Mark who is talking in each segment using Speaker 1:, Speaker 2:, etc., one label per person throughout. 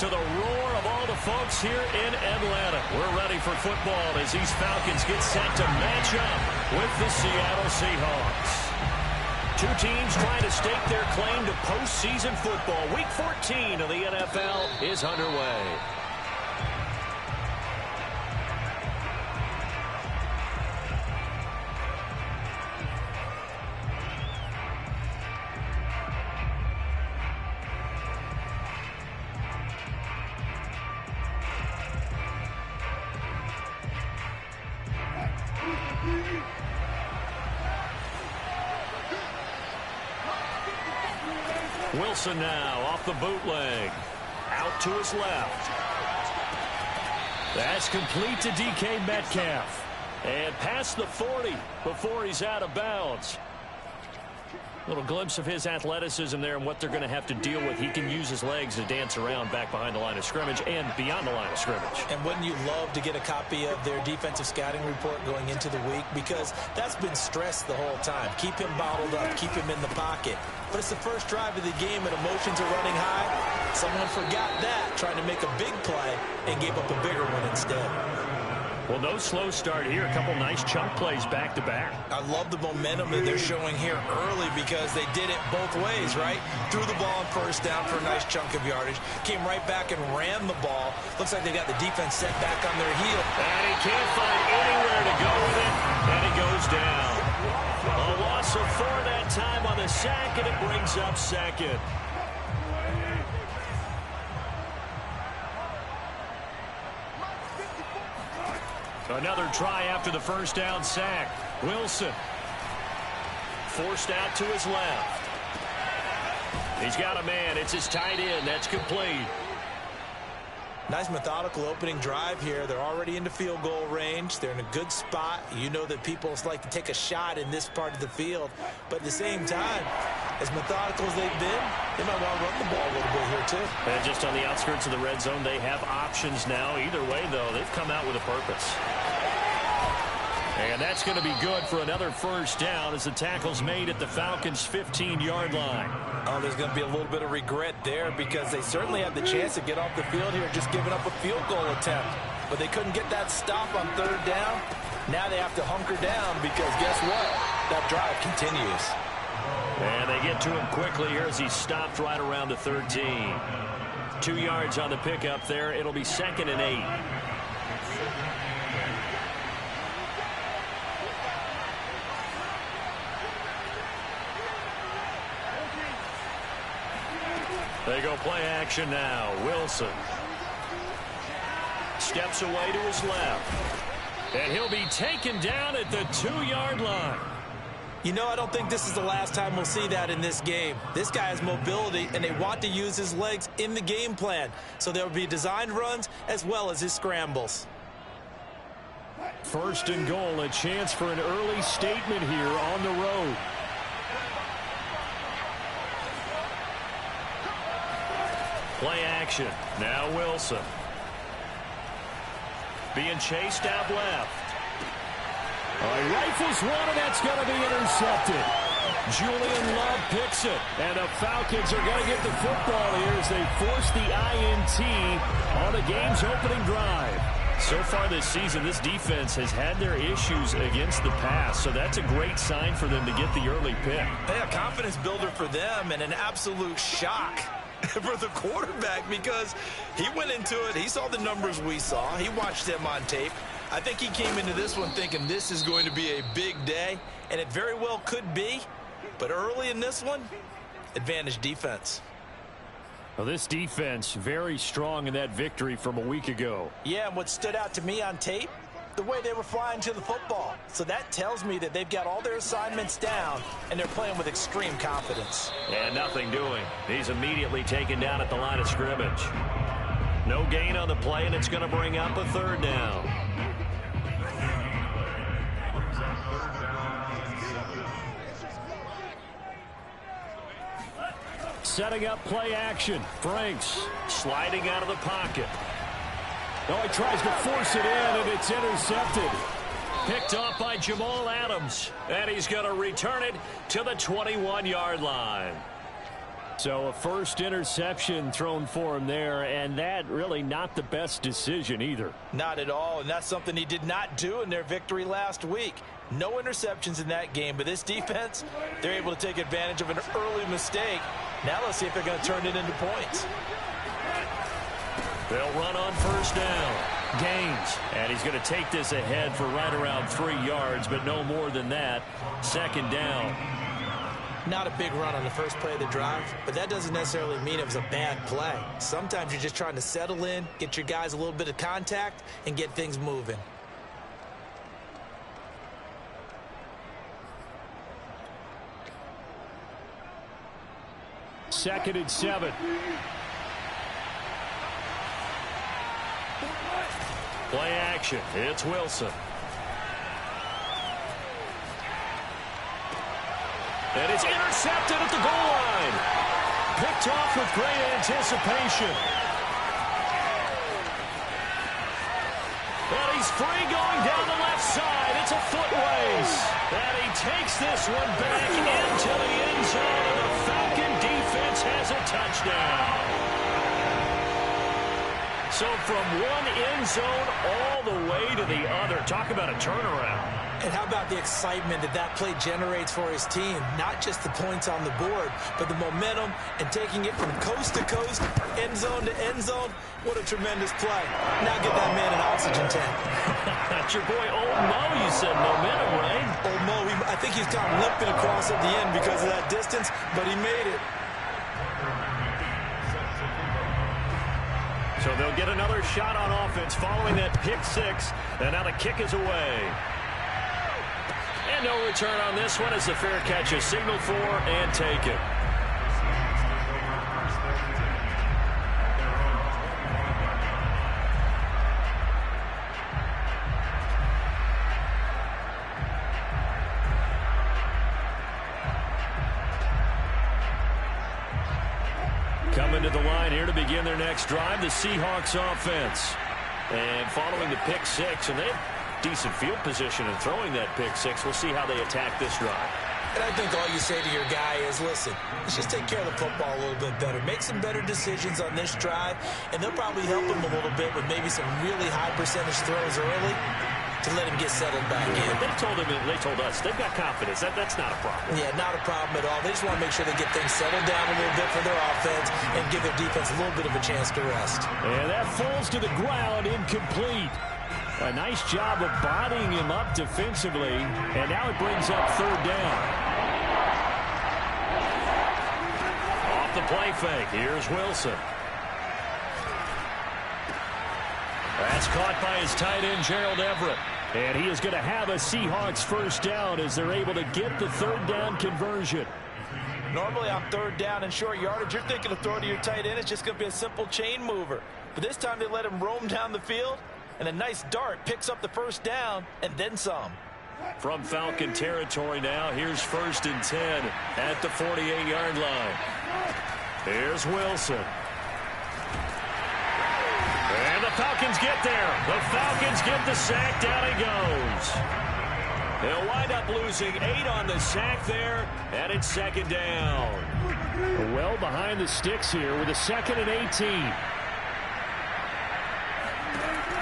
Speaker 1: to the roar of all the folks here in Atlanta. We're ready for football as these Falcons get set to match up with the Seattle Seahawks. Two teams trying to stake their claim to postseason football. Week 14 of the NFL is underway. Wilson now off the bootleg. Out to his left. That's complete to DK Metcalf. And past the 40 before he's out of bounds. Little glimpse of his athleticism there and what they're going to have to deal with. He can use his legs to dance around back behind the line of scrimmage and beyond the line of scrimmage.
Speaker 2: And wouldn't you love to get a copy of their defensive scouting report going into the week? Because that's been stressed the whole time. Keep him bottled up. Keep him in the pocket. But it's the first drive of the game and emotions are running high. Someone forgot that, trying to make a big play and gave up a bigger one instead.
Speaker 1: Well, no slow start here. A couple nice chunk plays back-to-back.
Speaker 2: I love the momentum that they're showing here early because they did it both ways, right? Threw the ball on first down for a nice chunk of yardage. Came right back and ran the ball. Looks like they got the defense set back on their heel.
Speaker 1: And he can't find anywhere to go with it. And he goes down. A loss of 4 that time on the sack, and it brings up second. Another try after the first down sack. Wilson forced out to his left. He's got a man. It's his tight end. That's complete.
Speaker 2: Nice methodical opening drive here. They're already into field goal range. They're in a good spot. You know that people like to take a shot in this part of the field. But at the same time, as methodical as they've been, they might want to run the ball a little bit here too.
Speaker 1: And just on the outskirts of the red zone, they have options now. Either way, though, they've come out with a purpose. And that's going to be good for another first down as the tackle's made at the Falcons' 15-yard line.
Speaker 2: Oh, there's going to be a little bit of regret there because they certainly had the chance to get off the field here just giving up a field goal attempt. But they couldn't get that stop on third down. Now they have to hunker down because guess what? That drive continues.
Speaker 1: And they get to him quickly here as he's stopped right around the 13. 2 yards on the pickup there. It'll be 2nd and 8. They go play action now. Wilson steps away to his left. And he'll be taken down at the 2-yard line.
Speaker 2: You know, I don't think this is the last time we'll see that in this game. This guy has mobility, and they want to use his legs in the game plan. So there will be designed runs as well as his scrambles.
Speaker 1: 1st and goal, a chance for an early statement here on the road. Play action. Now Wilson. Being chased out left. Rifles one, and that's going to be intercepted. Julian Love picks it. And the Falcons are going to get the football here as they force the INT on the game's opening drive. So far this season, this defense has had their issues against the pass, so that's a great sign for them to get the early pick.
Speaker 2: Yeah, confidence builder for them and an absolute shock for the quarterback because he went into it. He saw the numbers we saw. He watched them on tape. I think he came into this one thinking this is going to be a big day, and it very well could be. But early in this one, advantage defense.
Speaker 1: Well, this defense very strong in that victory from a week ago.
Speaker 2: Yeah, and what stood out to me on tape, the way they were flying to the football. So that tells me that they've got all their assignments down, and they're playing with extreme confidence.
Speaker 1: And nothing doing. He's immediately taken down at the line of scrimmage. No gain on the play, and it's going to bring up a 3rd down. Setting up play action. Franks sliding out of the pocket. Oh, he tries to force it in, and it's intercepted. Picked off by Jamal Adams. And he's going to return it to the 21-yard line. So a first interception thrown for him there, and that really not the best decision either.
Speaker 2: Not at all, and that's something he did not do in their victory last week. No interceptions in that game, but this defense, they're able to take advantage of an early mistake. Now let's see if they're going to turn it into points.
Speaker 1: They'll run on first down. Gaines, and he's going to take this ahead for right around 3 yards, but no more than that. Second down.
Speaker 2: Not a big run on the first play of the drive, but that doesn't necessarily mean it was a bad play. Sometimes you're just trying to settle in, get your guys a little bit of contact, and get things moving.
Speaker 1: Second and 7. Play action. It's Wilson. And it's intercepted at the goal line. Picked off with great anticipation. And he's free going down the left side. It's a foot race. And he takes this one back into the end zone. And the Falcon defense has a touchdown. So from one end zone all the way to the other. Talk about a turnaround.
Speaker 2: And how about the excitement that that play generates for his team? Not just the points on the board, but the momentum and taking it from coast to coast, end zone to end zone. What a tremendous play. Now get that man an oxygen tank.
Speaker 1: That's your boy Old Mo, you said. Momentum, right?
Speaker 2: Old Mo, I think he's kind of limping across at the end because of that distance, but he made it.
Speaker 1: So they'll get another shot on offense following that pick six. And now the kick is away. And no return on this one as the fair catch is signaled for and taken. Coming to the line here to begin their next drive, the Seahawks offense. And following the pick six, and they have decent field position in throwing that pick six. We'll see how they attack this drive.
Speaker 2: And I think all you say to your guy is, listen, let's just take care of the football a little bit better. Make some better decisions on this drive, and they'll probably help him a little bit with maybe some really high percentage throws early to let him get settled back in.
Speaker 1: They told us they've got confidence. That's not a problem.
Speaker 2: Yeah, not a problem at all. They just want to make sure they get things settled down a little bit for their offense and give their defense a little bit of a chance to rest.
Speaker 1: And that falls to the ground, incomplete. A nice job of bodying him up defensively, and now it brings up third down. Off the play fake, here's Wilson. That's caught by his tight end, Gerald Everett. And he is going to have a Seahawks first down as they're able to get the third down conversion.
Speaker 2: Normally on third down and short yardage, you're thinking of throwing to your tight end. It's just going to be a simple chain mover. But this time they let him roam down the field. And a nice dart picks up the first down and then some.
Speaker 1: From Falcon territory now, here's first and 10 at the 48-yard line. Here's Wilson. And the Falcons get there. The Falcons get the sack. Down he goes. They'll wind up losing 8 on the sack there, and it's second down. Well behind the sticks here with a second and 18.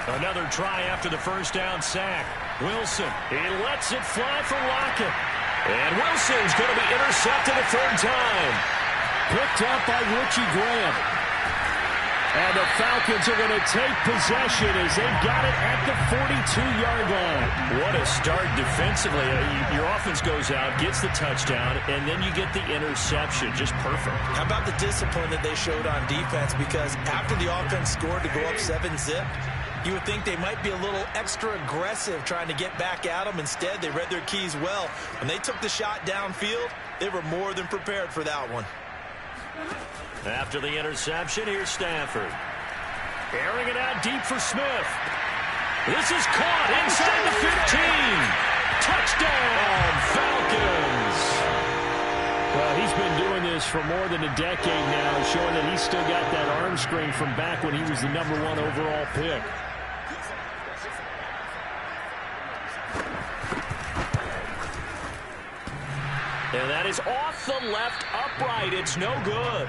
Speaker 1: Another try after the first down sack. Wilson, he lets it fly for Lockett. And Wilson's going to be intercepted a third time. Picked up by Richie Graham. And the Falcons are going to take possession as they've got it at the 42-yard line. What a start defensively. Your offense goes out, gets the touchdown, and then you get the interception. Just perfect.
Speaker 2: How about the discipline that they showed on defense? Because after the offense scored to go up 7-zip, you would think they might be a little extra aggressive trying to get back at them. Instead, they read their keys well. When they took the shot downfield, they were more than prepared for that one.
Speaker 1: After the interception, here's Stafford. Airing it out deep for Smith. This is caught inside the 15. Touchdown, Falcons. Well, he's been doing this for more than a decade now, showing that he's still got that arm strength from back when he was the #1 overall pick. And that is off the left upright. It's no good.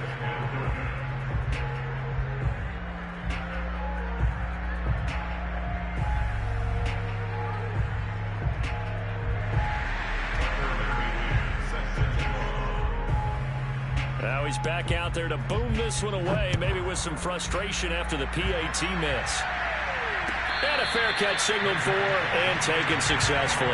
Speaker 1: Now he's back out there to boom this one away, maybe with some frustration after the PAT miss. And a fair catch signaled for and taken successfully.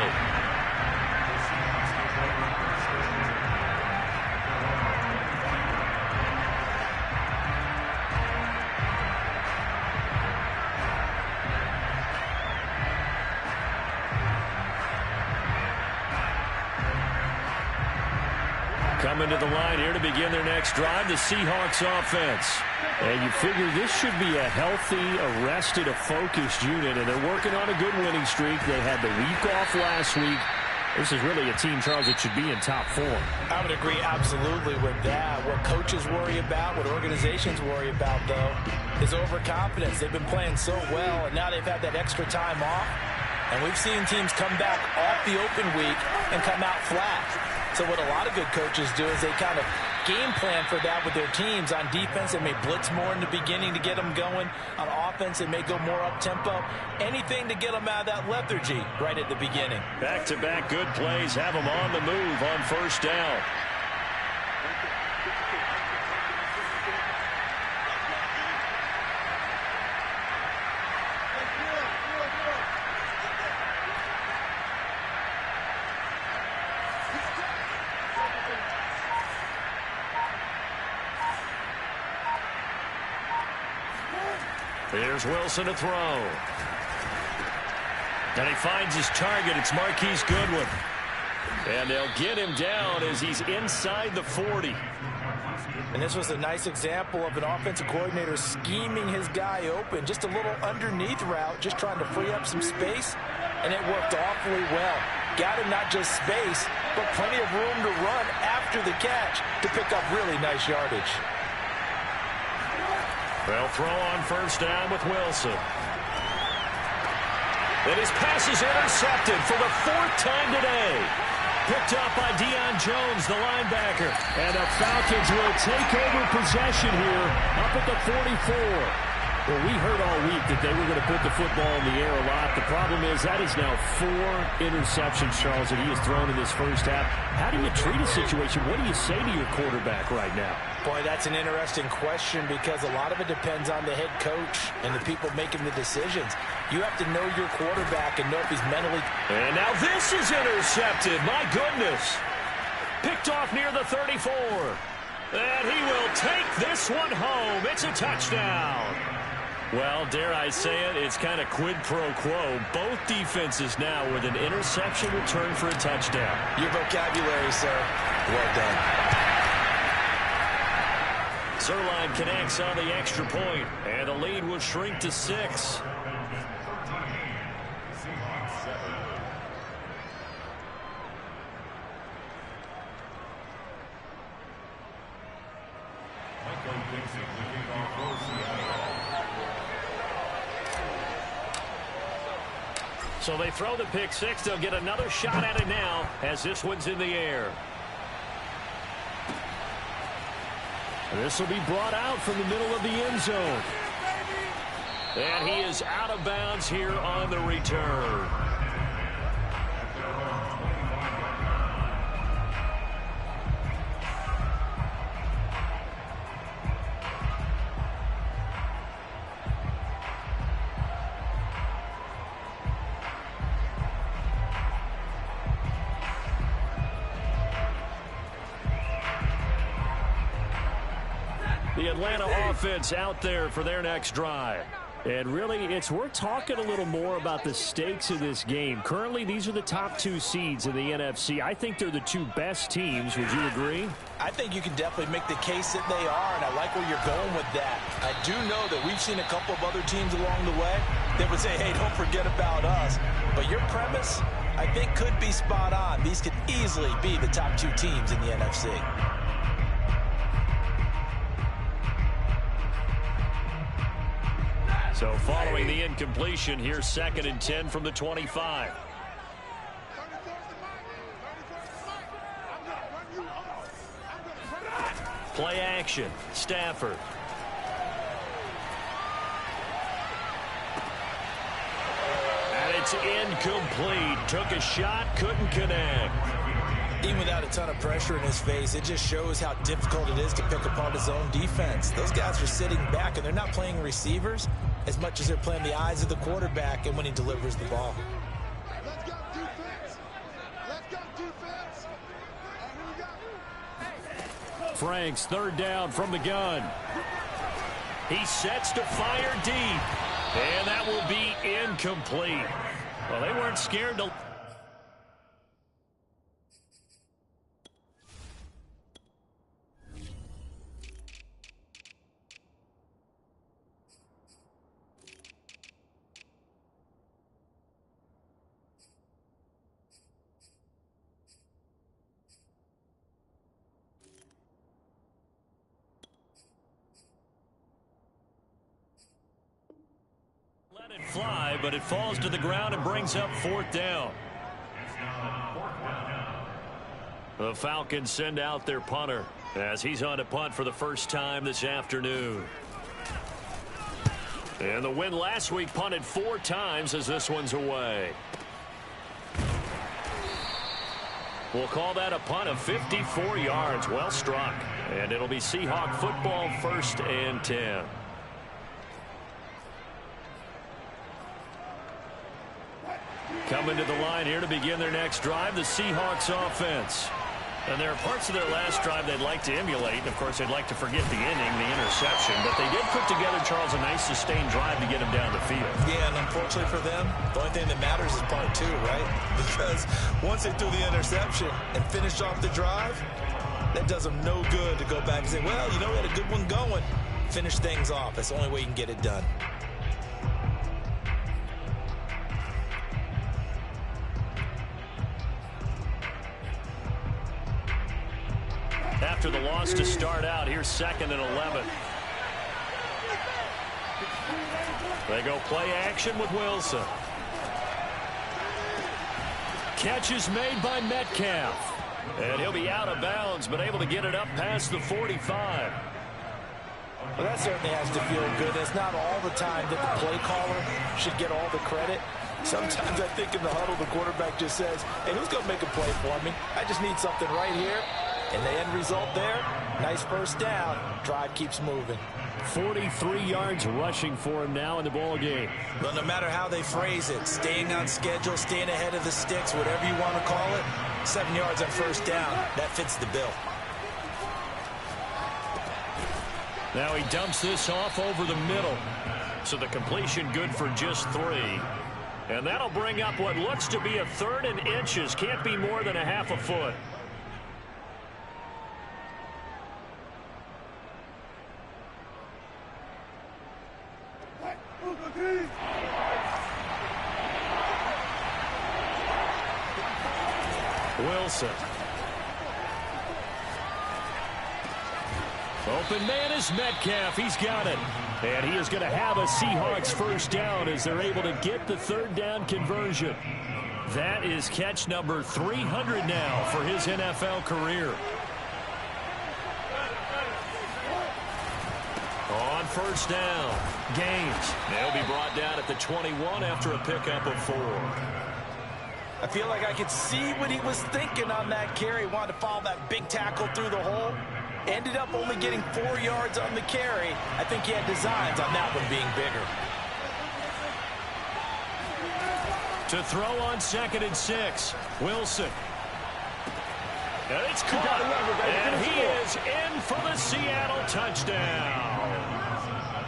Speaker 1: Coming to the line here to begin their next drive, the Seahawks offense. And you figure this should be a healthy, arrested, a focused unit, and they're working on a good winning streak. They had the week off last week. This is really a team, Charles, that should be in top form.
Speaker 2: I would agree absolutely with that. What coaches worry about, what organizations worry about, though, is overconfidence. They've been playing so well, and now they've had that extra time off. And we've seen teams come back off the open week and come out flat. So what a lot of good coaches do is they kind of game plan for that with their teams. On defense, they may blitz more in the beginning to get them going. On offense, they may go more up-tempo. Anything to get them out of that lethargy right at the beginning.
Speaker 1: Back-to-back good plays have them on the move on first down. Here's Wilson to throw. And he finds his target. It's Marquise Goodwin. And they'll get him down as he's inside the 40.
Speaker 2: And this was a nice example of an offensive coordinator scheming his guy open. Just a little underneath route, just trying to free up some space. And it worked awfully well. Got him not just space, but plenty of room to run after the catch to pick up really nice yardage.
Speaker 1: They'll throw on first down with Wilson. And his pass is intercepted for the fourth time today. Picked up by Deion Jones, the linebacker. And the Falcons will take over possession here up at the 44. Well, we heard all week that they were going to put the football in the air a lot. The problem is that is now 4 interceptions, Charles, that he has thrown in this first half. How do you treat a situation? What do you say to your quarterback right now?
Speaker 2: Boy, that's an interesting question because a lot of it depends on the head coach and the people making the decisions. You have to know your quarterback and know if he's mentally...
Speaker 1: And now this is intercepted. My goodness. Picked off near the 34. And he will take this one home. It's a touchdown. Well, dare I say it, it's kind of quid pro quo. Both defenses now with an interception return for a touchdown.
Speaker 2: Your vocabulary, sir. Well done.
Speaker 1: Zerline connects on the extra point, and the lead will shrink to 6. So they throw the pick six. They'll get another shot at it now as this one's in the air. This will be brought out from the middle of the end zone. And he is out of bounds here on the return. The Atlanta offense out there for their next drive. And really, it's worth talking a little more about the stakes of this game. Currently, these are the top 2 seeds in the NFC. I think they're the 2 best teams. Would you agree?
Speaker 2: I think you can definitely make the case that they are, and I like where you're going with that. I do know that we've seen a couple of other teams along the way that would say, hey, don't forget about us. But your premise, I think, could be spot on. These could easily be the top 2 teams in the NFC.
Speaker 1: So following the incompletion, here's 2nd and 10 from the 25. Play action. Stafford. And it's incomplete. Took a shot, couldn't connect.
Speaker 2: Even without a ton of pressure in his face, it just shows how difficult it is to pick apart his own defense. Those guys are sitting back, and they're not playing receivers as much as they're playing the eyes of the quarterback and when he delivers the ball.
Speaker 3: Let's go defense. Let's go defense.
Speaker 1: Franks, third down from the gun. He sets to fire deep. And that will be incomplete. Well, they weren't scared to... Let it fly, but it falls to the ground and brings up fourth down. The Falcons send out their punter as he's on to punt for the first time this afternoon. And the win last week punted 4 times as this one's away. We'll call that a punt of 54 yards. Well struck. And it'll be Seahawk football, 1st and 10. Coming to the line here to begin their next drive, the Seahawks offense. And there are parts of their last drive they'd like to emulate. And, of course, they'd like to forget the inning, the interception. But they did put together, Charles, a nice sustained drive to get them down the field. Yeah, and unfortunately for them, the only thing that matters is part 2, right? Because once they threw the interception and finished off the drive, that does them no good to go back and say, well, you know, we had a good one going. Finish things off. That's the only way you can get it done. After the loss to start out, here's 2nd and 11. They go play action with Wilson. Catch is made by Metcalf. And he'll be out of bounds, but able to get it up past the 45.
Speaker 2: Well, that certainly has to feel good. It's not all the time that the play caller should get all the credit. Sometimes I think in the huddle, the quarterback just says, hey, who's going to make a play for me? I just need something right here. And the end result there, nice first down. Drive keeps moving.
Speaker 1: 43 yards rushing for him now in the ball game.
Speaker 2: Well, no matter how they phrase it, staying on schedule, staying ahead of the sticks, whatever you want to call it, 7 yards on first down, that fits the bill.
Speaker 1: Now he dumps this off over the middle. So the completion good for just 3. And that'll bring up what looks to be a 3rd and inches. Can't be more than a half a foot. Wilson. Open man is Metcalf. He's got it. And he is going to have a Seahawks first down as they're able to get the 3rd down conversion. That is catch number 300 now for his NFL career. On first down, Gaines. They'll be brought down at the 21 after a pickup of 4.
Speaker 2: I feel like I could see what he was thinking on that carry. He wanted to follow that big tackle through the hole. Ended up only getting 4 yards on the carry. I think he had designs on that one being bigger.
Speaker 1: To throw on 2nd and 6, Wilson. And it's caught. And he is in for the Seattle touchdown.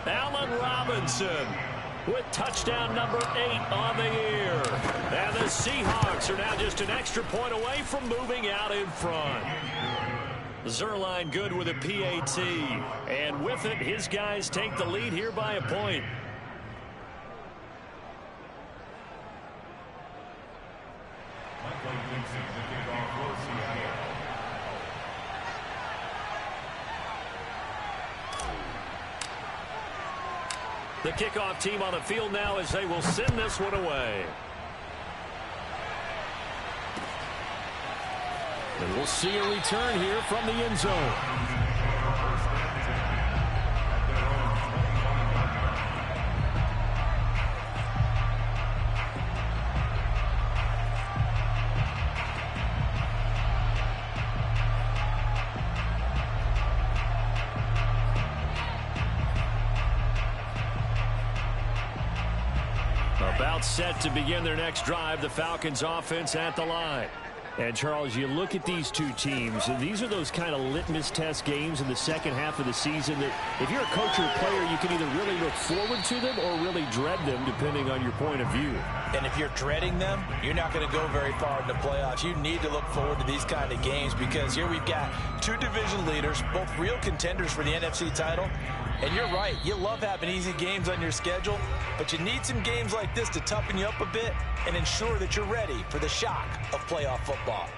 Speaker 1: Allen Robinson with touchdown number 8 on the year. And the Seahawks are now just an extra point away from moving out in front. Zerline good with a PAT. And with it, his guys take the lead here by a point. The kickoff team on the field now as they will send this one away. And we'll see a return here from the end zone. About set to begin their next drive, the Falcons offense at the line. And, Charles, you look at these two teams, and these are those kind of litmus test games in the second half of the season that if you're a coach or a player, you can either really look forward to them or really dread them, depending on your point of view.
Speaker 2: And if you're dreading them, you're not going to go very far in the playoffs. You need to look forward to these kind of games because here we've got two division leaders, both real contenders for the NFC title. And you're right, you love having easy games on your schedule, but you need some games like this to toughen you up a bit and ensure that you're ready for the shock of playoff football.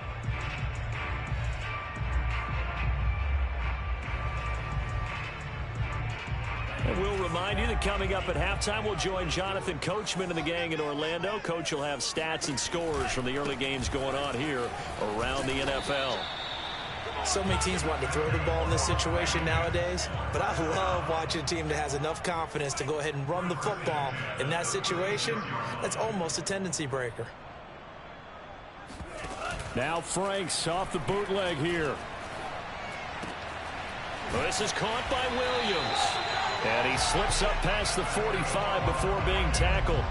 Speaker 1: And we'll remind you that coming up at halftime, we'll join Jonathan Coachman and the gang in Orlando. Coach will have stats and scores from the early games going on here around the NFL.
Speaker 2: So many teams want to throw the ball in this situation nowadays, but I love watching a team that has enough confidence to go ahead and run the football in that situation. That's almost a tendency breaker.
Speaker 1: Now Franks off the bootleg here. This is caught by Williams. And he slips up past the 45 before being tackled.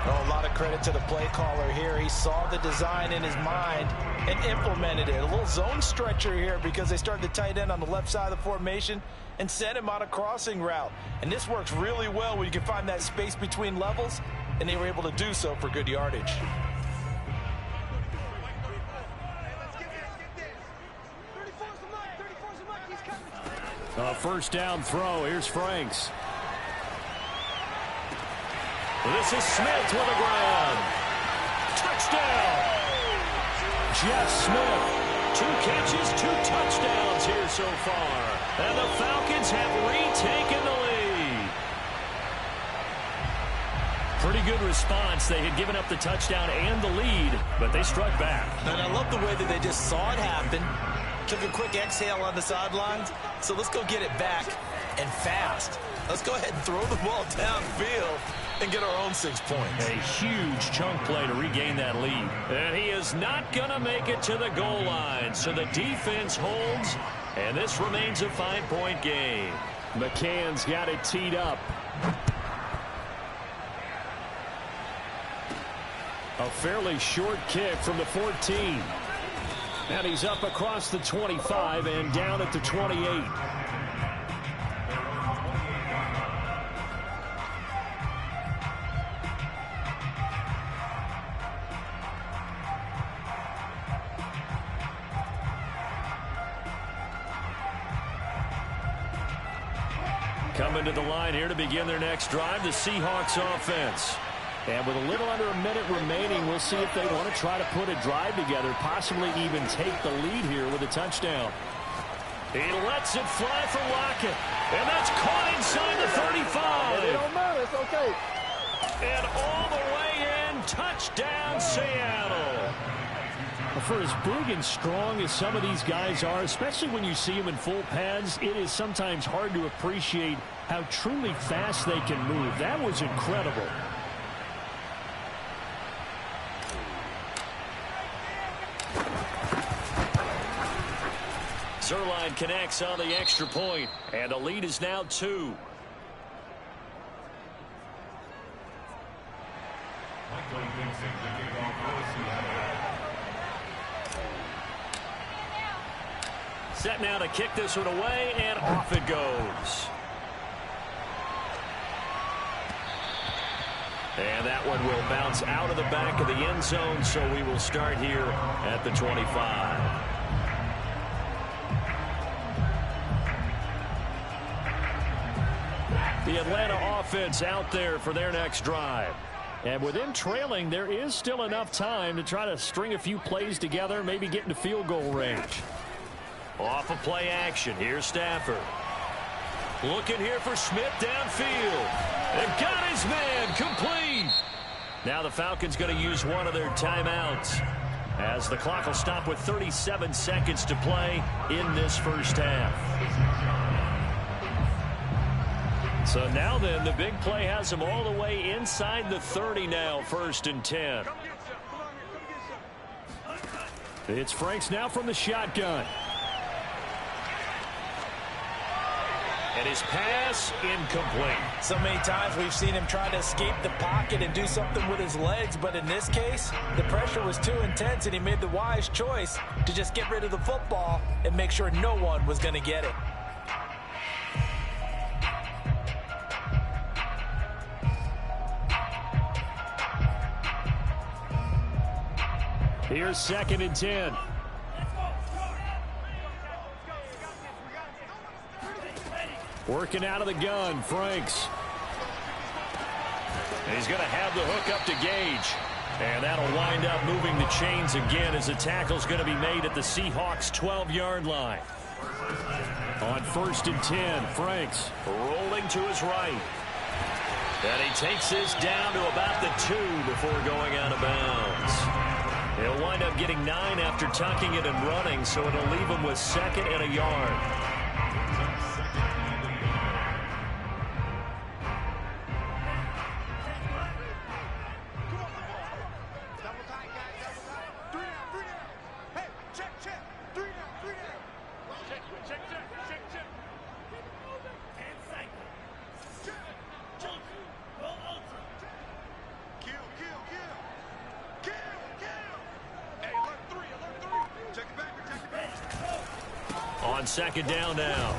Speaker 2: Oh, a lot of credit to the play caller here. He saw the design in his mind and implemented it. A little zone stretcher here because they started the tight end on the left side of the formation and sent him on a crossing route. And this works really well when you can find that space between levels, and they were able to do so for good yardage.
Speaker 1: First down throw. Here's Franks. This is Smith with a grab. Touchdown. Jeff Smith. 2 catches, 2 touchdowns here so far. And the Falcons have retaken the lead. Pretty good response. They had given up the touchdown and the lead, but they struck back.
Speaker 2: And I love the way that they just saw it happen. Took a quick exhale on the sidelines. So let's go get it back and fast. Let's go ahead and throw the ball downfield and get our own 6 points.
Speaker 1: A huge chunk play to regain that lead. And he is not going to make it to the goal line. So the defense holds, and this remains a 5-point game. McCann's got it teed up. A fairly short kick from the 14. And he's up across the 25 and down at the 28. Coming to the line here to begin their next drive, the Seahawks offense. And with a little under a minute remaining, we'll see if they want to try to put a drive together, possibly even take the lead here with a touchdown. He lets it fly for Lockett. And that's caught inside the 35.
Speaker 4: It don't matter. It's okay.
Speaker 1: And all the way in, touchdown Seattle. For as big and strong as some of these guys are, especially when you see them in full pads, it is sometimes hard to appreciate how truly fast they can move. That was incredible. Zerline connects on the extra point, and the lead is now 2. Set now to kick this one away, and off it goes. And that one will bounce out of the back of the end zone, so we will start here at the 25. The Atlanta offense out there for their next drive. And with them trailing, there is still enough time to try to string a few plays together, maybe get into field goal range. Off of play action, here's Stafford. Looking here for Smith downfield. And got his man complete. Now the Falcons going to use one of their timeouts, as the clock will stop with 37 seconds to play in this first half. So now then, the big play has them all the way inside the 30 now, 1st and 10. It's Franks now from the shotgun. And his pass incomplete.
Speaker 2: So many times we've seen him try to escape the pocket and do something with his legs, but in this case, the pressure was too intense and he made the wise choice to just get rid of the football and make sure no one was going to get it.
Speaker 1: Here's 2nd and 10. Working out of the gun, Franks. And he's going to have the hook up to Gage. And that'll wind up moving the chains again as the tackle's going to be made at the Seahawks 12-yard line. On 1st and 10, Franks rolling to his right. And he takes this down to about the 2 before going out of bounds. He'll wind up getting 9 after tucking it and running, so it'll leave him with 2nd and a yard. On 2nd down now,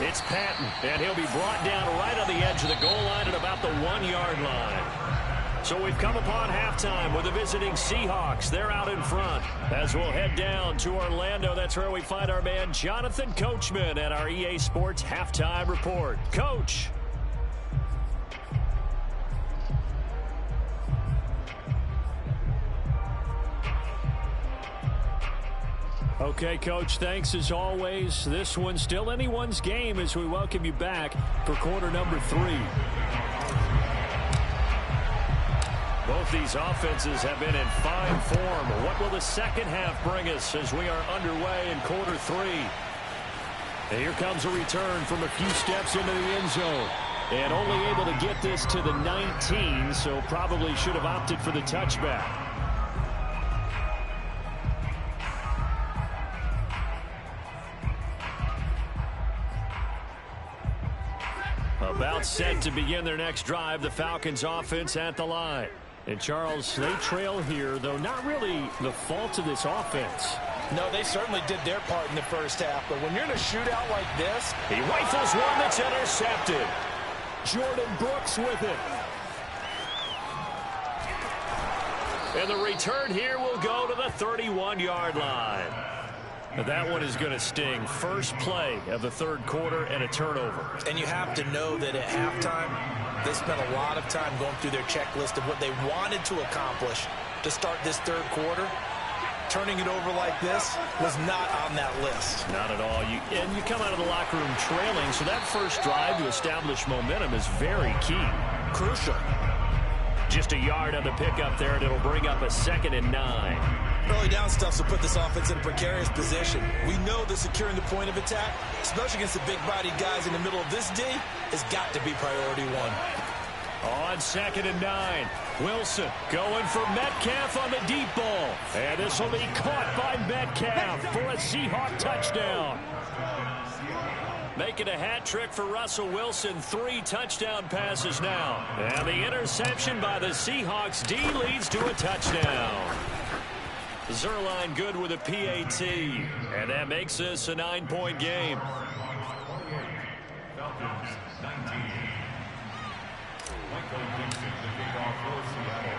Speaker 1: it's Patton, and he'll be brought down right on the edge of the goal line at about the 1-yard line. So we've come upon halftime with the visiting Seahawks. They're out in front. As we'll head down to Orlando, that's where we find our man Jonathan Coachman at our EA Sports Halftime Report. Coach. Okay, Coach, thanks as always. This one's still anyone's game as we welcome you back for quarter number 3. Both these offenses have been in fine form. What will the second half bring us as we are underway in quarter 3? And here comes a return from a few steps into the end zone. And only able to get this to the 19, so probably should have opted for the touchback. About set to begin their next drive, the Falcons offense at the line. And Charles, they trail here, though not really the fault of this offense.
Speaker 2: No, they certainly did their part in the first half, but when you're in a shootout like this,
Speaker 1: he rifles one that's intercepted. Jordan Brooks with it. And the return here will go to the 31-yard line. Now that one is going to sting. First play of the 3rd quarter and a turnover.
Speaker 2: And you have to know that at halftime, they spent a lot of time going through their checklist of what they wanted to accomplish to start this 3rd quarter. Turning it over like this was not on that list.
Speaker 1: Not at all. And you come out of the locker room trailing, so that first drive to establish momentum is very key.
Speaker 2: Crucial.
Speaker 1: Just a yard on the pickup there, and it'll bring up a 2nd and 9.
Speaker 2: Early down stuff will put this offense in a precarious position. We know that securing the point of attack, especially against the big-bodied guys in the middle of this D, has got to be priority 1.
Speaker 1: On 2nd and 9, Wilson going for Metcalf on the deep ball. And this will be caught by Metcalf for a Seahawk touchdown. Making a hat trick for Russell Wilson. 3 touchdown passes now. And the interception by the Seahawks D leads to a touchdown. Zerline good with a PAT. And that makes this a 9-point game.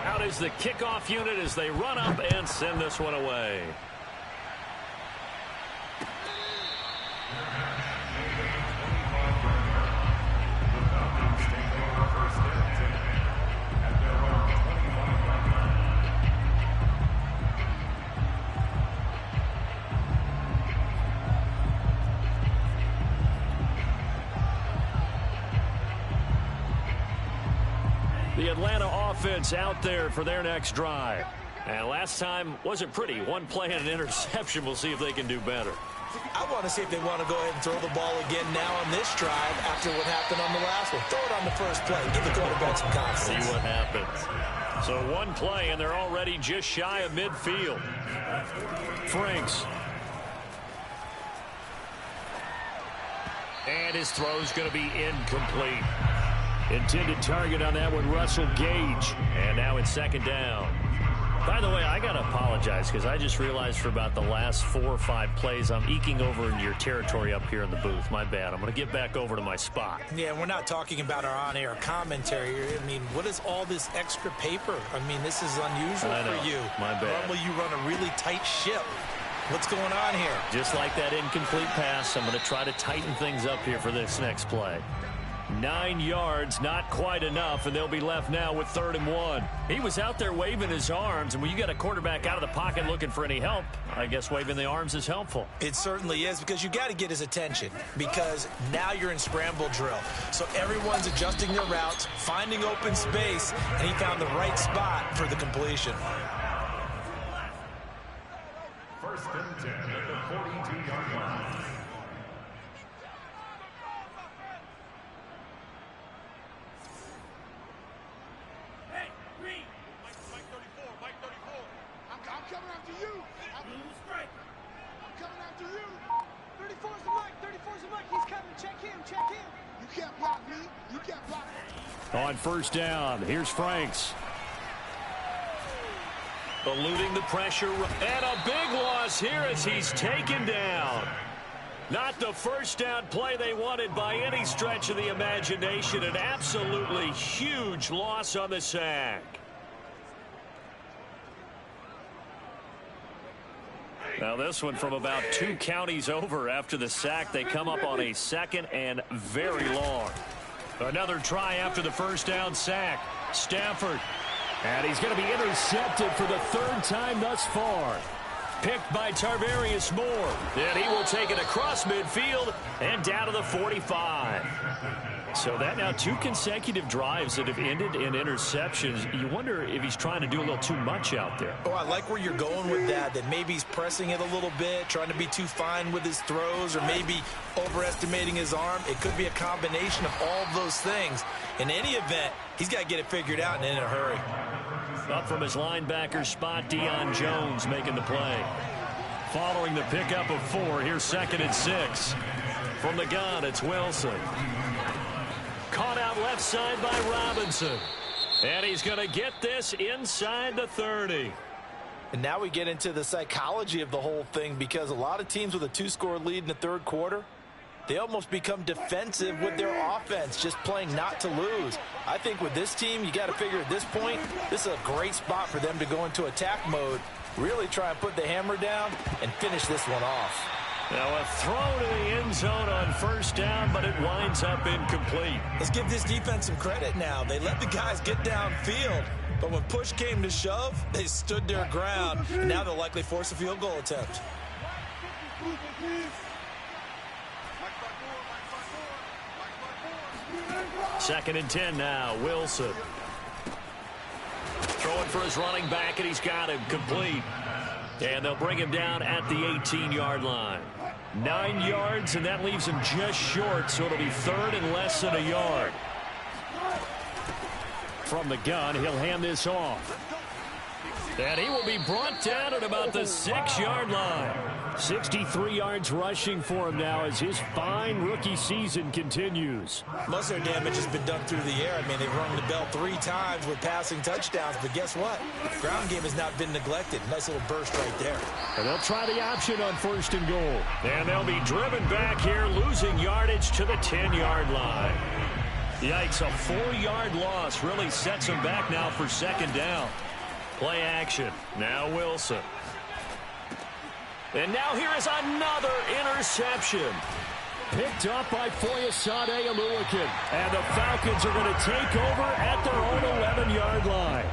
Speaker 1: Out is the kickoff unit as they run up and send this one away. The Atlanta offense out there for their next drive. And last time wasn't pretty. One play and an interception. We'll see if they can do better.
Speaker 2: I want to see if they want to go ahead and throw the ball again now on this drive after what happened on the last one. Throw it on the first play. Give the quarterback some confidence.
Speaker 1: See what happens. So one play, and they're already just shy of midfield. Franks. And his throw's going to be incomplete. Intended target on that one, Russell Gage. And now it's second down. By the way, I got to apologize because I just realized for about the last 4 or 5 plays, I'm eking over in your territory up here in the booth. My bad. I'm going to get back over to my spot.
Speaker 2: Yeah, we're not talking about our on-air commentary. I mean, what is all this extra paper? I mean, this is unusual for you.
Speaker 1: My bad.
Speaker 2: Normally you run a really tight ship. What's going on here?
Speaker 1: Just like that incomplete pass, I'm going to try to tighten things up here for this next play. 9 yards, not quite enough, and they'll be left now with 3rd and 1. He was out there waving his arms, and when you got a quarterback out of the pocket looking for any help, I guess waving the arms is helpful.
Speaker 2: It certainly is, because you got to get his attention, because now you're in scramble drill. So everyone's adjusting their routes, finding open space, and he found the right spot for the completion.
Speaker 4: 1st and 10 at the 42-yard line.
Speaker 1: On 1st down, here's Franks. Eluding the pressure, and a big loss here as he's taken down. Not the 1st down play they wanted by any stretch of the imagination. An absolutely huge loss on the sack. Now this one from about 2 counties over after the sack. They come up on a 2nd and very long. Another try after the 1st down sack. Stafford. And he's going to be intercepted for the 3rd time thus far. Picked by Tarvarius Moore. And he will take it across midfield and down to the 45. So that now 2 consecutive drives that have ended in interceptions. You wonder if he's trying to do a little too much out there.
Speaker 2: Oh, I like where you're going with that maybe he's pressing it a little bit, trying to be too fine with his throws, or maybe overestimating his arm. It could be a combination of all of those things. In any event, he's got to get it figured out and in a hurry.
Speaker 1: Up from his linebacker spot, Deion Jones making the play. Following the pickup of 4, here's 2nd and 6. From the gun, it's Wilson. Caught out left side by Robinson. And he's going to get this inside the 30.
Speaker 2: And now we get into the psychology of the whole thing, because a lot of teams with a 2-score lead in the 3rd quarter, they almost become defensive with their offense, just playing not to lose. I think with this team, you got to figure at this point, this is a great spot for them to go into attack mode, really try and put the hammer down and finish this one off.
Speaker 1: Now a throw to the end zone on 1st down, but it winds up incomplete.
Speaker 2: Let's give this defense some credit now. They let the guys get downfield, but when push came to shove, they stood their ground, and now they'll likely force a field goal attempt.
Speaker 1: Second and 10 now, Wilson. Throwing for his running back, and he's got him complete. And they'll bring him down at the 18-yard line. 9 yards, and that leaves him just short, so it'll be 3rd and less than a yard. From the gun, he'll hand this off. And he will be brought down at about the 6-yard line. 63 yards rushing for him now as his fine rookie season continues.
Speaker 2: Most of their damage has been done through the air. I mean, they've rung the bell 3 times with passing touchdowns, but guess what? Ground game has not been neglected. Nice little burst right there.
Speaker 1: And they'll try the option on 1st and goal. And they'll be driven back here, losing yardage to the 10-yard line. Yikes, a 4-yard loss really sets them back now for 2nd down. Play action. Now Wilson. And now here is another interception. Picked up by Foyesade Aluakin. And the Falcons are going to take over at their own 11-yard line.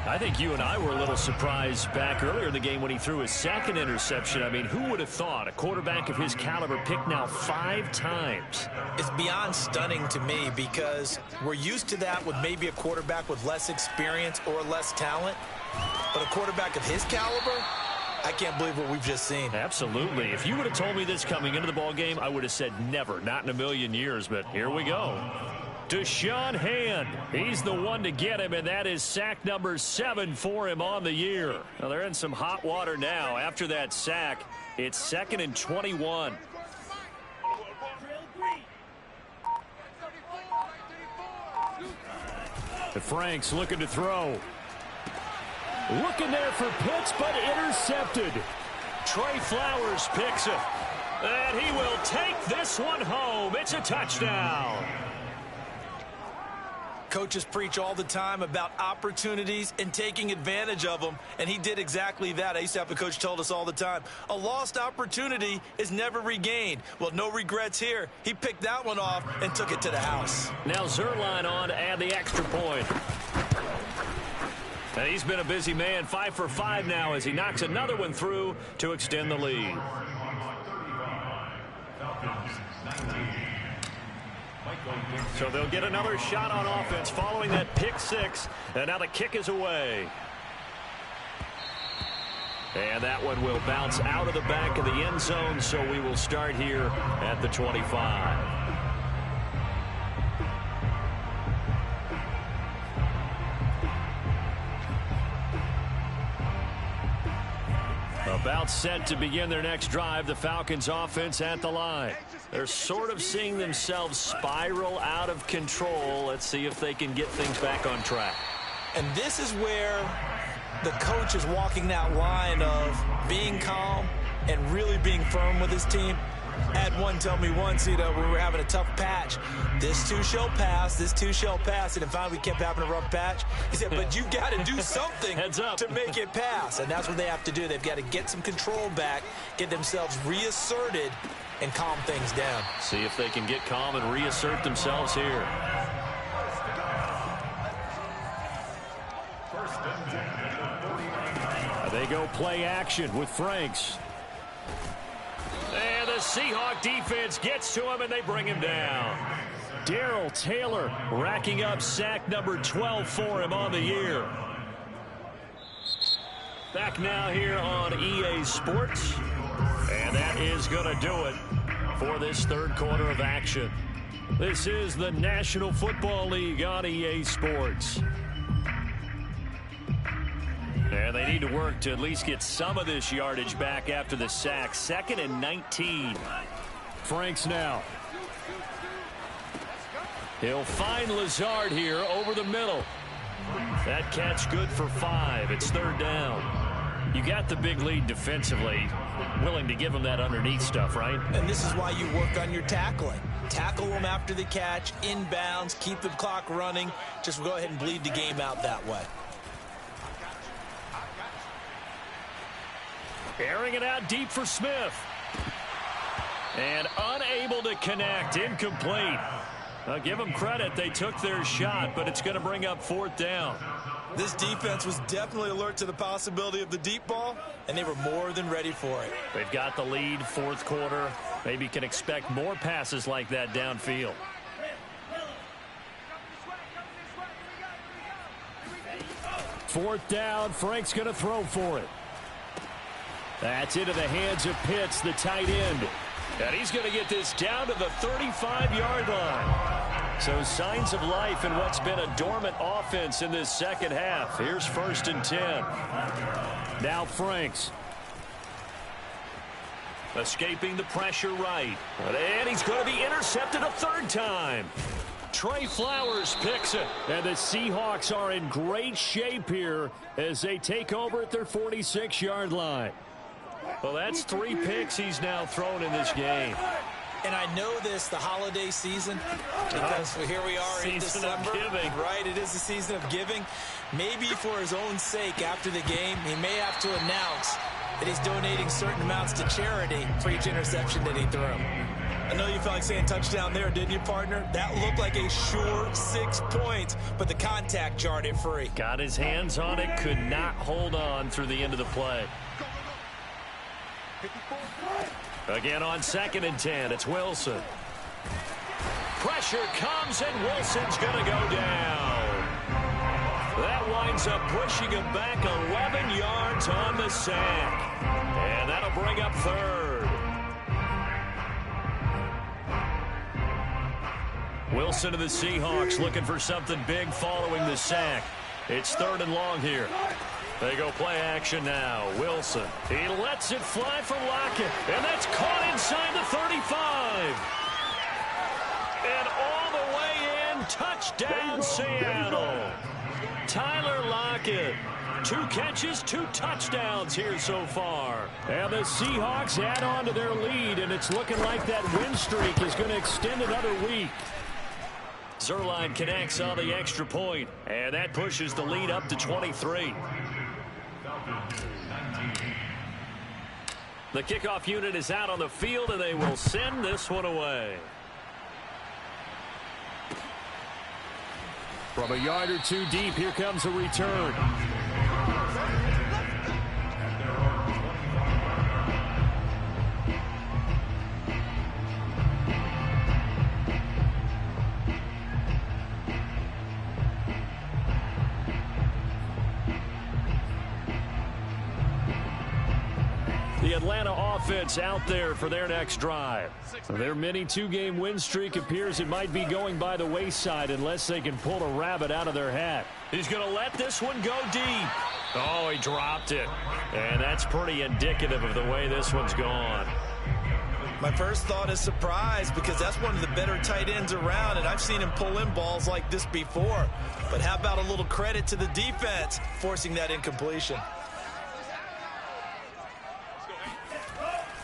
Speaker 1: I think you and I were a little surprised back earlier in the game when he threw his 2nd interception. I mean, who would have thought a quarterback of his caliber picked now 5 times?
Speaker 2: It's beyond stunning to me, because we're used to that with maybe a quarterback with less experience or less talent. But a quarterback of his caliber, I can't believe what we've just seen.
Speaker 1: Absolutely. If you would have told me this coming into the ball game, I would have said never, not in a million years. But here we go. Deshaun Hand, he's the one to get him, and that is sack number 7 for him on the year. Now they're in some hot water now. After that sack, it's 2nd and 21. Frank's looking to throw. Looking there for Pitts, but intercepted. Trey Flowers picks it. And he will take this one home. It's a touchdown.
Speaker 2: Coaches preach all the time about opportunities and taking advantage of them, and he did exactly that. I used to have a coach told us all the time, a lost opportunity is never regained. Well, no regrets here. He picked that one off and took it to the house.
Speaker 1: Now Zerline on to add the extra point. And he's been a busy man, 5 for 5 now as he knocks another one through to extend the lead. So they'll get another shot on offense following that pick 6. And now the kick is away. And that one will bounce out of the back of the end zone, so we will start here at the 25. About set to begin their next drive, the Falcons offense at the line. They're sort of seeing themselves spiral out of control. Let's see if they can get things back on track.
Speaker 2: And this is where the coach is walking that line of being calm and really being firm with his team. I had one tell me once, when we were having a tough patch, this too shall pass, this too shall pass. And finally we kept having a rough patch. He said, but you got to do something to make it pass. And that's what they have to do. They've got to get some control back, get themselves reasserted, and calm things down.
Speaker 1: See if they can get calm and reassert themselves here. They go play action with Franks. And the Seahawk defense gets to him, and they bring him down. Darrell Taylor racking up sack number 12 for him on the year. Back now here on EA Sports. And that is going to do it for this third quarter of action. This is the National Football League on EA Sports. And they need to work to at least get some of this yardage back after the sack. 2nd and 19. Franks now. He'll find Lazard here over the middle. That catch good for 5. It's 3rd down. You got the big lead defensively. Willing to give him that underneath stuff, right?
Speaker 2: And this is why you work on your tackling. Tackle them after the catch, inbounds, keep the clock running. Just go ahead and bleed the game out that way.
Speaker 1: Airing it out deep for Smith. And unable to connect. Incomplete. I'll give them credit. They took their shot, but it's going to bring up 4th down.
Speaker 2: This defense was definitely alert to the possibility of the deep ball, and they were more than ready for it.
Speaker 1: They've got the lead, 4th quarter. Maybe can expect more passes like that downfield. Fourth down. Frank's going to throw for it. That's into the hands of Pitts, the tight end. And he's going to get this down to the 35-yard line. So signs of life in what's been a dormant offense in this second half. Here's 1st and 10. Now Franks. Escaping the pressure right. And he's going to be intercepted a 3rd time. Trey Flowers picks it. And the Seahawks are in great shape here as they take over at their 46-yard line. Well, that's 3 picks he's now thrown in this game.
Speaker 2: And I know this, the holiday season, because here we are in December.
Speaker 1: Season of giving.
Speaker 2: Right, it is the season of giving. Maybe for his own sake after the game, he may have to announce that he's donating certain amounts to charity for each interception that he threw. I know you felt like saying touchdown there, didn't you, partner? That looked like a sure 6 points, but the contact jarred it free.
Speaker 1: Got his hands on it, could not hold on through the end of the play. Again on 2nd and 10, it's Wilson. Pressure comes, and Wilson's going to go down. That winds up pushing him back 11 yards on the sack. And that'll bring up 3rd. Wilson of the Seahawks looking for something big following the sack. It's 3rd and long here. They go play action now. Wilson. He lets it fly for Lockett. And that's caught inside the 35. And all the way in. Touchdown, Seattle. Tyler Lockett. 2 catches, 2 touchdowns here so far. And the Seahawks add on to their lead, and it's looking like that win streak is going to extend another week. Zerline connects on the extra point, and that pushes the lead up to 23. The kickoff unit is out on the field, and they will send this one away. From a yard or 2 deep, here comes a return. The Atlanta offense out there for their next drive. Their mini 2-game win streak appears it might be going by the wayside unless they can pull a rabbit out of their hat. He's going to let this one go deep. Oh, he dropped it. And that's pretty indicative of the way this one's gone.
Speaker 2: My first thought is surprise because that's one of the better tight ends around, and I've seen him pull in balls like this before. But how about a little credit to the defense forcing that incompletion?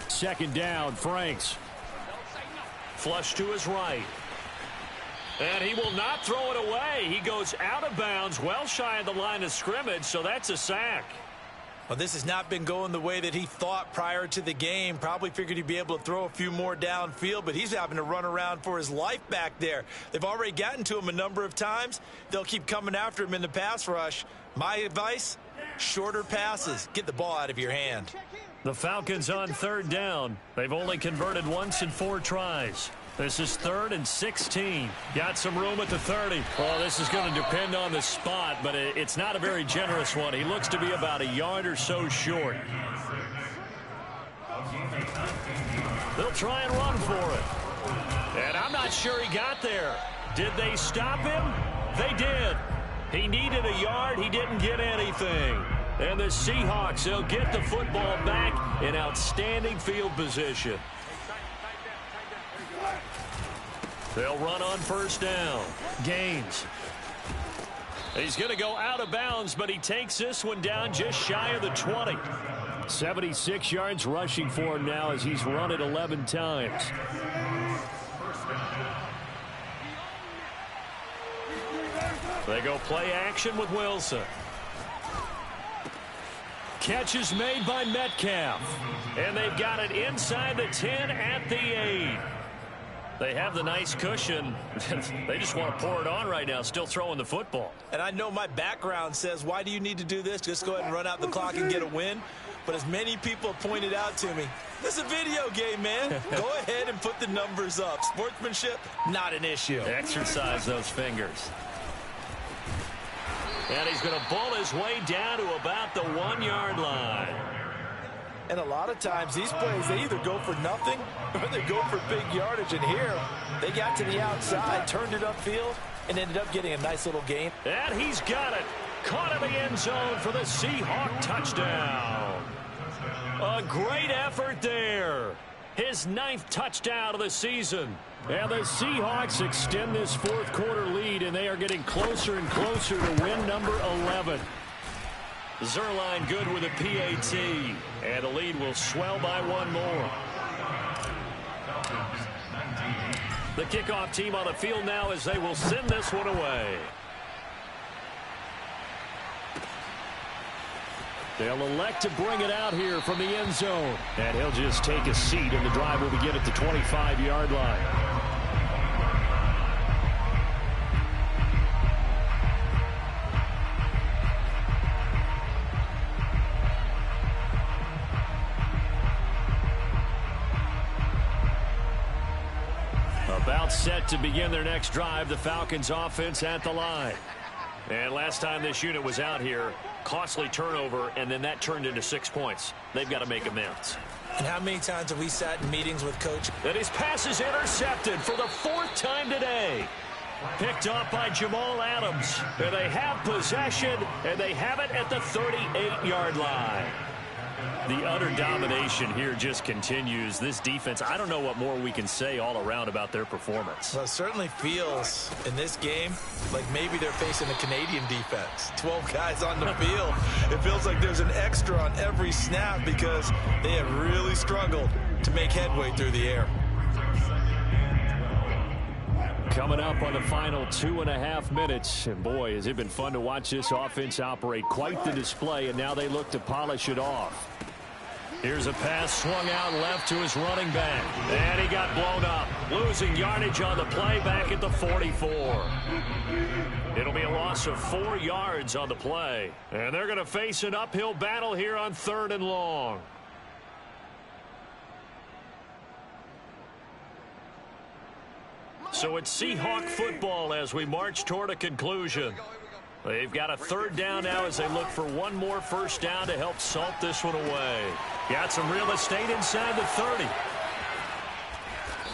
Speaker 1: Second down, Franks. Flush to his right. And he will not throw it away. He goes out of bounds, well shy of the line of scrimmage, so that's a sack.
Speaker 2: Well, this has not been going the way that he thought prior to the game. Probably figured he'd be able to throw a few more downfield, but he's having to run around for his life back there. They've already gotten to him a number of times. They'll keep coming after him in the pass rush. My advice, shorter passes. Get the ball out of your hand.
Speaker 1: The Falcons on third down. They've only converted once in 4 tries. This is 3rd and 16. Got some room at the 30. Well, this is going to depend on the spot, but it's not a very generous one. He looks to be about a yard or so short. They'll try and run for it. And I'm not sure he got there. Did they stop him? They did. He needed a yard. He didn't get anything. And the Seahawks, they'll get the football back in outstanding field position. They'll run on first down. Gaines. He's going to go out of bounds, but he takes this one down just shy of the 20. 76 yards rushing for him now as he's run it 11 times. They go play action with Wilson. Catch is made by Metcalf. And they've got it inside the 10 at the 8. They have the nice cushion. They just want to pour it on right now, still throwing the football.
Speaker 2: And I know my background says, why do you need to do this? Just go ahead and run out the clock and get a win. But as many people have pointed out to me, this is a video game, man. Go ahead and put the numbers up. Sportsmanship, not an issue.
Speaker 1: Exercise those fingers. And he's going to bull his way down to about the 1-yard line.
Speaker 2: And a lot of times these plays, they either go for nothing or they go for big yardage. And here, they got to the outside, turned it upfield, and ended up getting a nice little gain.
Speaker 1: And he's got it. Caught in the end zone for the Seahawk touchdown. A great effort there. His 9th touchdown of the season. And the Seahawks extend this 4th quarter lead, and they are getting closer and closer to win number 11. Zerline good with a PAT, and the lead will swell by 1 more. The kickoff team on the field now as they will send this one away. They'll elect to bring it out here from the end zone. And he'll just take a seat, and the drive will begin at the 25-yard line. About set to begin their next drive, the Falcons offense at the line. And last time this unit was out here, costly turnover, and then that turned into 6 points. They've got to make amends.
Speaker 2: And how many times have we sat in meetings with Coach?
Speaker 1: And his pass is intercepted for the 4th time today. Picked off by Jamal Adams. And they have possession, and they have it at the 38-yard line. The utter domination here just continues. This defense, I don't know what more we can say all around about their performance.
Speaker 2: Well, it certainly feels in this game like maybe they're facing a Canadian defense. 12 guys on the field. It feels like there's an extra on every snap because they have really struggled to make headway through the air.
Speaker 1: Coming up on the final 2.5 minutes. And boy, has it been fun to watch this offense operate. Quite the display, and now they look to polish it off. Here's a pass swung out left to his running back. And he got blown up. Losing yardage on the play back at the 44. It'll be a loss of 4 yards on the play. And they're going to face an uphill battle here on 3rd and long. So it's Seahawk football as we march toward a conclusion. They've got a 3rd down now as they look for one more 1st down to help salt this one away. Got some real estate inside the 30.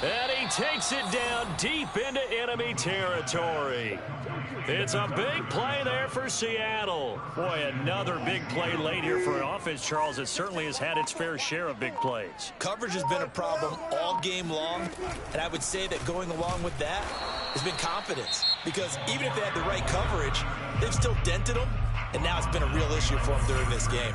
Speaker 1: And he takes it down deep into enemy territory. It's a big play there for Seattle. Boy, another big play late here for an offense, Charles. It certainly has had its fair share of big plays.
Speaker 2: Coverage has been a problem all game long, and I would say that going along with that has been confidence. Because even if they had the right coverage, they've still dented them, and now it's been a real issue for them during this game.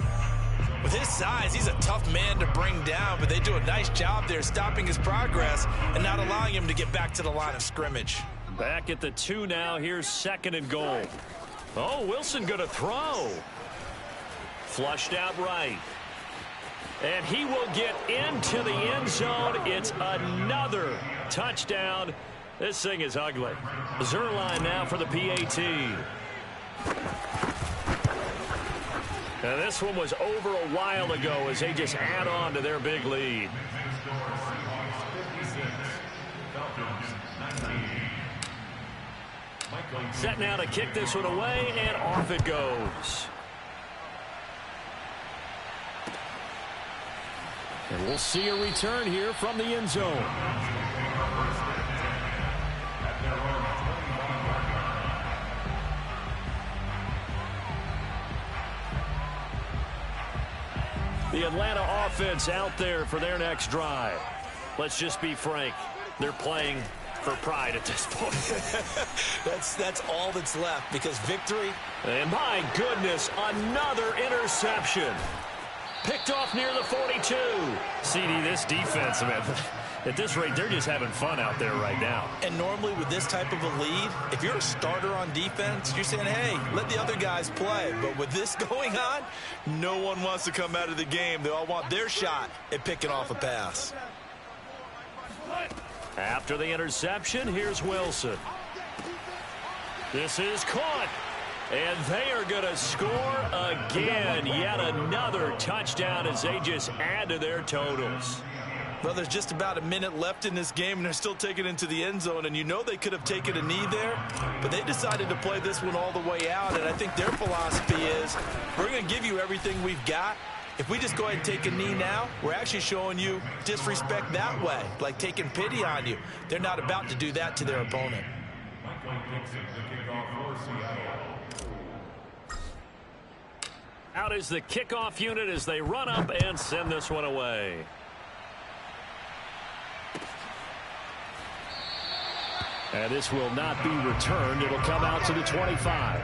Speaker 2: With his size, he's a tough man to bring down, but they do a nice job there stopping his progress and not allowing him to get back to the line of scrimmage.
Speaker 1: Back at the 2 now. Here's 2nd and goal. Oh, Wilson going to throw. Flushed out right. And he will get into the end zone. It's another touchdown. This thing is ugly. Zerline now for the PAT. And this one was over a while ago as they just add on to their big lead. Set now to kick this one away, and off it goes. And we'll see a return here from the end zone. The Atlanta offense out there for their next drive. Let's just be frank. They're playing for pride at this point.
Speaker 2: That's all that's left because victory.
Speaker 1: And my goodness, another interception. Picked off near the 42. CD, this defense, man, at this rate, they're just having fun out there right now.
Speaker 2: And normally with this type of a lead, if you're a starter on defense, you're saying, hey, let the other guys play. But with this going on, no one wants to come out of the game. They all want their shot at picking off a pass.
Speaker 1: After the interception, here's Wilson. This is caught. And they are going to score again. Yet another touchdown as they just add to their totals.
Speaker 2: Well, there's just about a minute left in this game, and they're still taking it into the end zone. And you know they could have taken a knee there, but they decided to play this one all the way out. And I think their philosophy is, we're going to give you everything we've got. If we just go ahead and take a knee now, we're actually showing you disrespect that way, like taking pity on you. They're not about to do that to their opponent.
Speaker 1: Out is the kickoff unit as they run up and send this one away. And this will not be returned. It'll come out to the 25.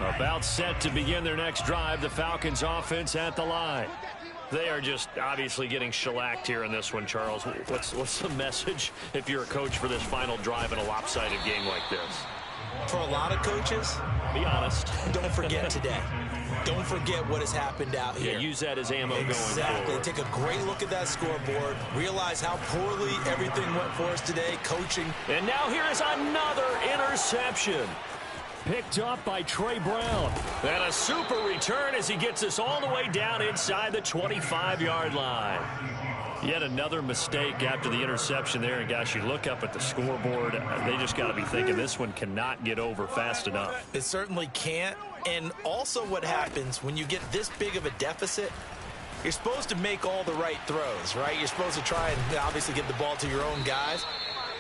Speaker 1: About set to begin their next drive, the Falcons offense at the line. They are just obviously getting shellacked here in this one, Charles. What's the message if you're a coach for this final drive in a lopsided game like this?
Speaker 2: For a lot of coaches,
Speaker 1: be honest.
Speaker 2: Don't forget today. Don't forget what has happened out here.
Speaker 1: Yeah, use that as ammo going forward.
Speaker 2: Exactly. Take a great look at that scoreboard. Realize how poorly everything went for us today, coaching.
Speaker 1: And now here is another interception. Picked up by Trey Brown. And a super return as he gets us all the way down inside the 25-yard line. Yet another mistake after the interception there. And, gosh, you look up at the scoreboard. They just got to be thinking this one cannot get over fast enough.
Speaker 2: It certainly can't. And also what happens when you get this big of a deficit, you're supposed to make all the right throws, right? You're supposed to try and obviously get the ball to your own guys.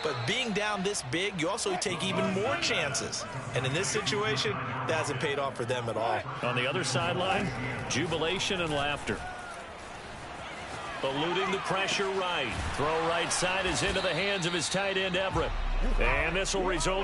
Speaker 2: But being down this big, you also take even more chances. And in this situation, that hasn't paid off for them at all.
Speaker 1: On the other sideline, jubilation and laughter. Eluding the pressure right. Throw right side is into the hands of his tight end, Everett. And this will result